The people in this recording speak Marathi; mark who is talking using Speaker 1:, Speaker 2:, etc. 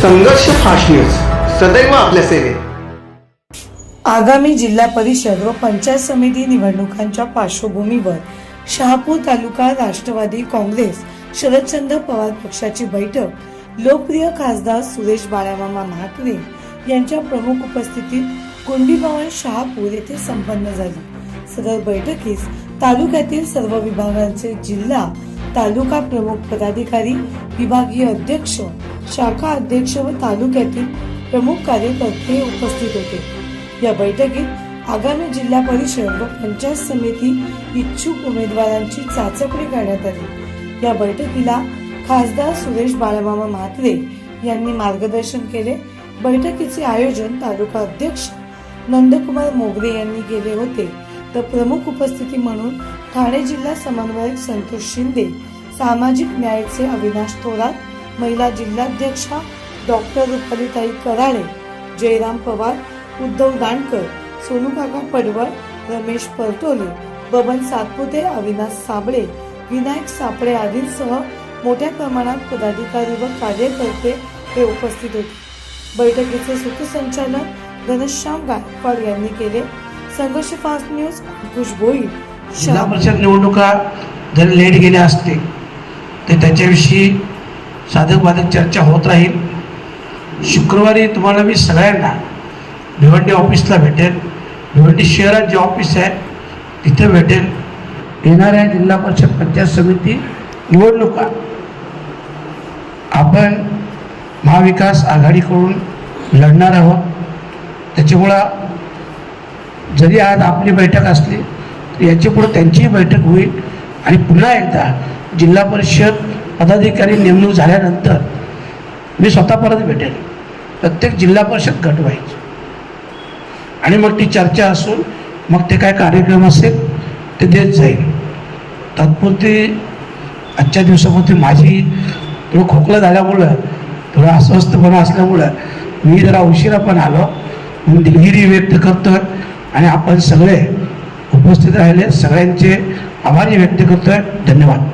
Speaker 1: संघर्ष फास्ट न्यूज सदैव आपल्या सेवेत।
Speaker 2: आगामी जिल्हा परिषद व पंचायत समिती निवडणुकांच्या पार्श्वभूमीवर शहापूर तालुका राष्ट्रवादी काँग्रेस शरदचंद्र पवार पक्षाची बैठक लोकप्रिय खासदार सुरेश बाळामामा म्हात्रे यांच्या प्रमुख उपस्थितीत कुंडीभवन शहापूर येथे संपन्न झाली। सदर बैठकीस तालुक्यातील सर्व विभागांचे जिल्हा तालुका प्रमुख पदाधिकारी, विभागीय अध्यक्ष, शाखा अध्यक्ष व तालुक्यातील प्रमुख कार्यकर्ते उपस्थित होते। या बैठकीत आगामी जिल्हा परिषद व पंचायत समिती इच्छुक उमेदवारांची चाचपणी करण्यात आली। या बैठकीला खासदार सुरेश बाळामामा म्हात्रे यांनी मार्गदर्शन केले। बैठकीचे आयोजन तालुका अध्यक्ष नंदकुमार मोगरे यांनी केले होते, तर प्रमुख उपस्थिती म्हणून ठाणे जिल्हा समन्वयक संतोष शिंदे, सामाजिक न्यायाचे अविनाश थोरात, महिला जिल्हाध्यक्षा डॉक्टर रुपालीताई कराळे, जयराम पवार, उद्धव दांडकर, सोनूकाका पडवळ, रमेश परटोले, बबन सातपुते, अविनाश साबळे, विनायक सापळे आदींसह मोठ्या प्रमाणात पदाधिकारी व कार्यकर्ते हे उपस्थित होते। बैठकीचे सूत्रसंचालन घनश्याम गायकवाड यांनी केले। संघर्ष फास्ट न्यूज अंकुश भोईर।
Speaker 3: जिल्हा परिषद निवडणुका जर लेट गेल्या असते तर त्याच्याविषयी साधक बाधक चर्चा होत राहील। शुक्रवारी तुम्हाला मी सगळ्यांना भिवंडी ऑफिसला भेटेल, भिवंडी शहरात जे ऑफिस आहे तिथे भेटेल। येणाऱ्या जिल्हा परिषद पंचायत समिती निवडणुका आपण महाविकास आघाडीकडून लढणार आहोत। त्याच्यामुळं जरी आज आपली बैठक असली तर याच्या पुढे त्यांचीही बैठक होईल आणि पुन्हा एकदा जिल्हा परिषद पदाधिकारी नेमणूक झाल्यानंतर मी स्वतः परत भेटेल। प्रत्येक जिल्हा परिषद गट व्हायची आणि मग ती चर्चा असून मग ते काय कार्यक्रम असेल ते देत जाईल। तात्पुरती आजच्या दिवसामध्ये माझी थोडं खोकला झाल्यामुळं, थोडं अस्वस्थपणा असल्यामुळं मी जरा उशिरा पण आलो, मी दिलगिरी व्यक्त करतो आणि आपण सगळे उपस्थित राहिले सगळ्यांचे आभारी व्यक्त करतोय। धन्यवाद।